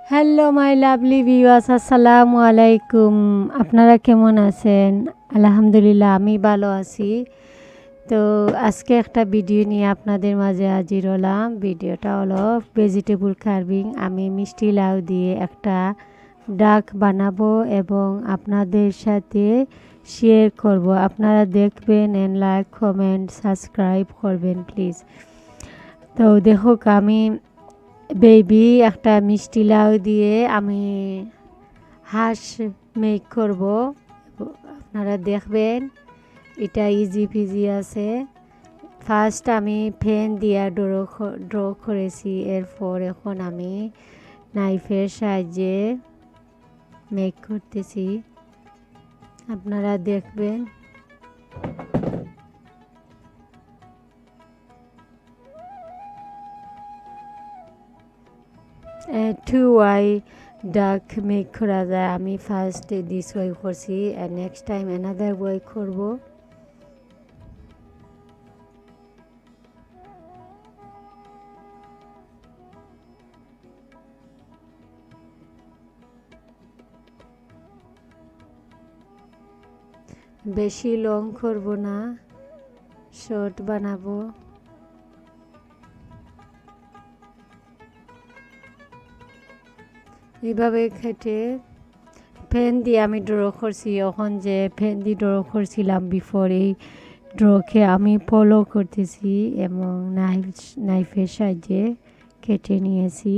Hello my lovely viewers, আসসালামু আলাইকুম। আপনারা কেমন আছেন? আলহামদুলিল্লাহ, আমি ভালো আছি। তো আজকে একটা ভিডিও নিয়ে আপনাদের মাঝে হাজির হলাম। ভিডিওটা হলো ভেজিটেবল কার্ভিং। আমি মিষ্টি লাউ দিয়ে একটা ডাক বানাবো এবং আপনাদের সাথে শেয়ার করব। আপনারা দেখবেন এন্ড লাইক, কমেন্ট, সাবস্ক্রাইব করবেন প্লিজ। তো দেখুক, আমি বেবি একটা মিষ্টি লাউ দিয়ে আমি হাঁস মেক করব। আপনারা দেখবেন, এটা ইজি পিজি আছে। ফার্স্ট আমি পেন দিয়ে ড্র করেছি, এরপর এখন আমি নাইফের সাহায্যে মেক করতেছি, আপনারা দেখবেন। টু ওয়াই ডাক মেক করা যায়। আমি ফার্স্ট দিস ওয়াই করছি, নেক্সট টাইম অ্যানাদার ওয়াই করব। বেশি লং করব না, শর্ট বানাবো। এইভাবে কেটে পেন দিয়ে আমি ড্র করছি। এখন যে পেন দিয়ে ড্র করছিলাম বিফোর, এই ড্রকে আমি ফলো করতেছি এবং নাইফের সাহায্যে কেটে নিয়েছি।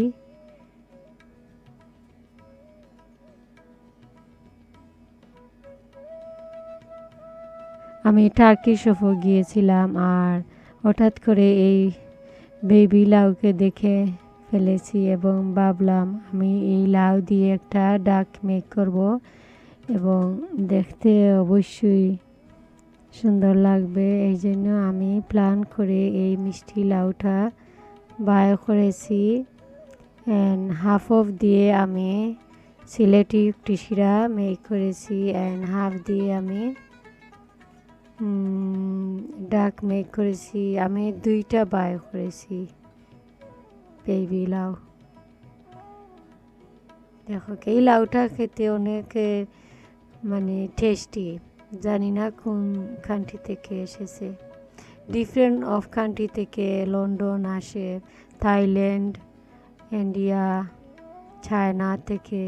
আমি টার্কি সফর গিয়েছিলাম, আর হঠাৎ করে এই বেবি লাউকে দেখে ফেলেছি এবং ভাবলাম আমি এই লাউ দিয়ে একটা ডাক মেক করব এবং দেখতে অবশ্যই সুন্দর লাগবে। এই জন্য আমি প্ল্যান করে এই মিষ্টি লাউটা বাই করেছি। অ্যান্ড হাফ অফ দিয়ে আমি সিলেটি টিসিরা মেক করেছি, অ্যান্ড হাফ দিয়ে আমি ডাক মেক করেছি। আমি দুইটা বাই করেছি বেবি লাউ। দেখো, এই লাউটা খেতে অনেক মানে টেস্টি। জানি না কোন কান্ট্রি থেকে এসেছে, ডিফারেন্ট অফ কান্ট্রি থেকে লন্ডন আসে, থাইল্যান্ড, ইন্ডিয়া, চায়না থেকে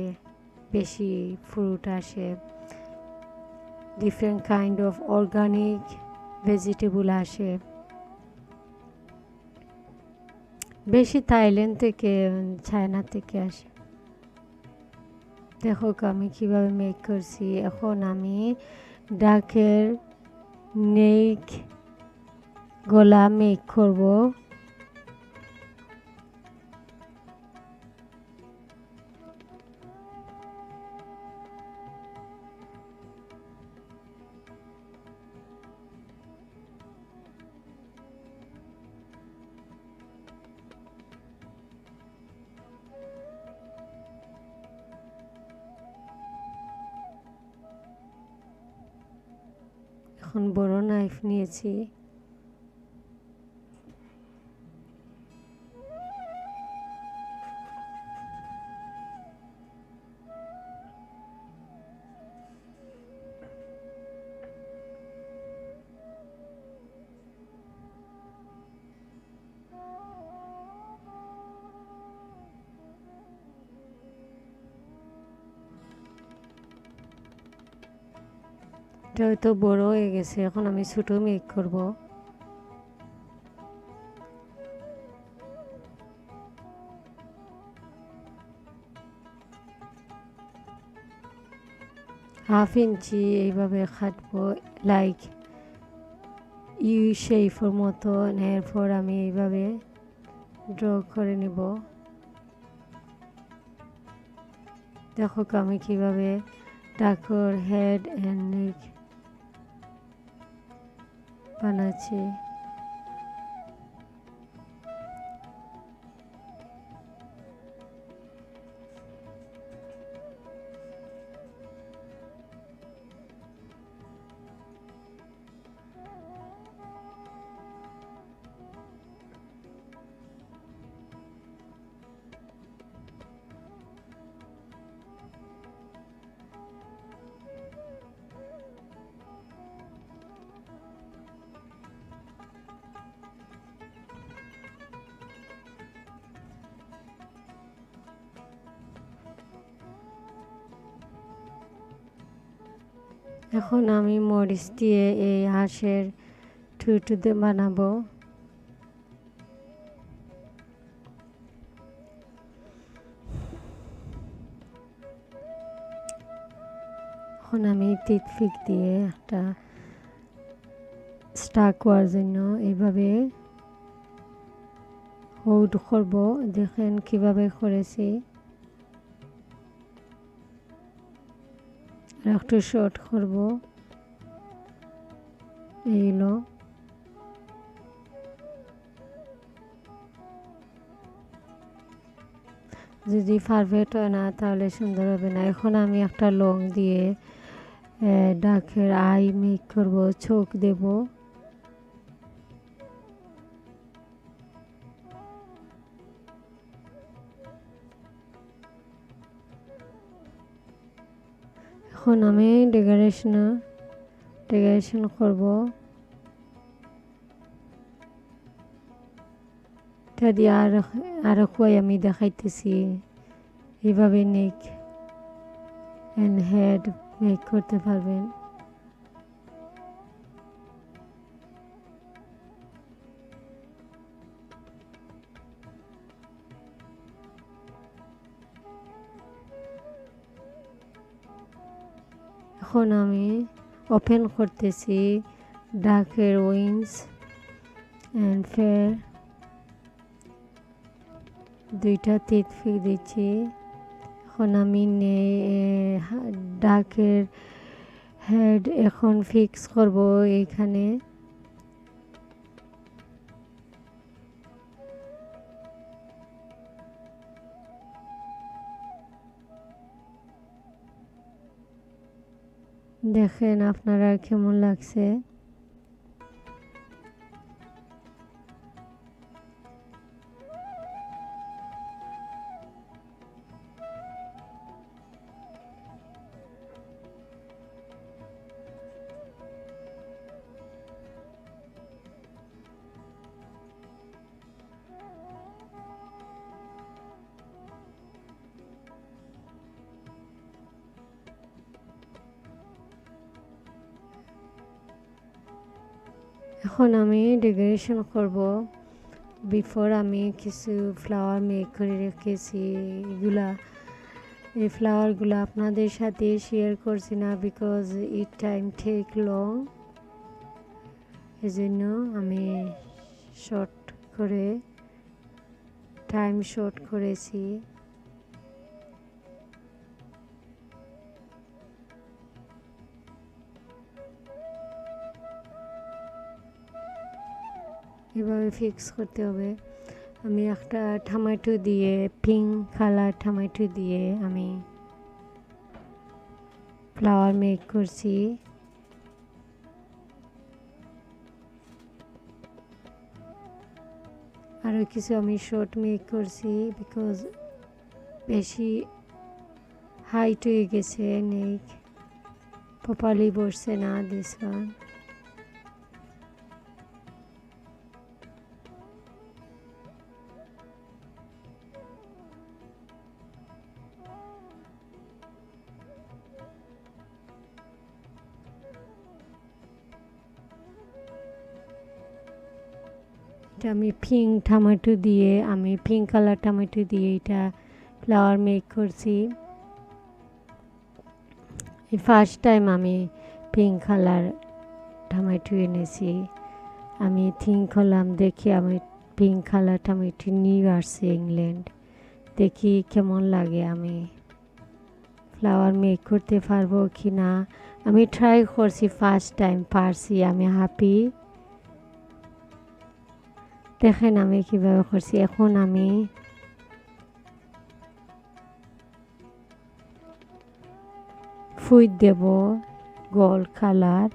বেশি ফ্রুট আসে। Different kind of organic vegetable আসে, বেশি থাইল্যান্ড থেকে, চায়না থেকে আসে। দেখো আমি কিভাবে মেক করছি। এখন আমি ডাকের নেক গলা মেক করব। এখন বড় নাইফ নিয়েছি। এটা হয়তো বড় হয়ে গেছে, এখন আমি ছোটো মেক করব। হাফ ইঞ্চি এইভাবে কাটবো, লাইক ইউ শেপের মতো। এরপর আমি এইভাবে ড্র করে নিব। দেখো আমি কিভাবে ডাকর হেড অ্যান্ড নেক বানাচ্ছি। এখন আমি মরিচ দিয়ে এই হাঁসের টুইটুতে বানাবো। এখন আমি টিথপিক দিয়ে একটা স্টাক হওয়ার জন্য এইভাবে হোল্ড করব। দেখেন কিভাবে করেছি। আর একটু শর্ট করব, এইগুলো যদি পারফেক্ট হয় না তাহলে সুন্দর হবে না। এখন আমি একটা লং দিয়ে ডাকের আই মেক করব, চোখ দেব। এখন আমি ডেকোরেশন করব। এটা দিয়ে আরো কই আমি দেখাইতেছি। এইভাবে নেক এন্ড হেড মেক করতে পারবেন। এখন আমি ওপেন করতেছি ডাকের উইংস এন্ড ফেয়ার, দুইটা টিথপিক দিচ্ছি। এখন আমি ডাকের হেড এখন ফিক্স করব এইখানে। দেখেন আপনারা কেমন লাগছে। এখন আমি ডেকোরেশন করব। বিফোর আমি কিছু ফ্লাওয়ার মেক করে রেখেছি। এই ফ্লাওয়ারগুলো আপনাদের সাথে শেয়ার করছি না, because it time take long. এজন্য আমি টাইম শর্ট করেছি। এভাবে ফিক্স করতে হবে। আমি একটা টমেটো দিয়ে, পিঙ্ক কালার টমেটো দিয়ে আমি ফ্লাওয়ার মেক করছি। আরও কিছু আমি শর্ট মেক করছি, বিকজ বেশি হাইট হয়ে গেছে, নেক প্রপারলি বসছে না দিস ওয়ান। এটা আমি পিঙ্ক কালার টমেটো দিয়ে এটা ফ্লাওয়ার মেক করছি। এই ফার্স্ট টাইম আমি পিঙ্ক কালার টমেটো এনেছি। আমি থিঙ্ক করলাম দেখি আমি পিঙ্ক কালার টমেটো নিয়ে আসছি ইংল্যান্ড, দেখি কেমন লাগে, আমি ফ্লাওয়ার মেক করতে পারবো কি না। আমি ট্রাই করছি, ফার্স্ট টাইম পারছি, আমি হ্যাপি। দেখেন আমি কীভাবে করছি। এখন আমি ফুড দেব গোল্ড কালার।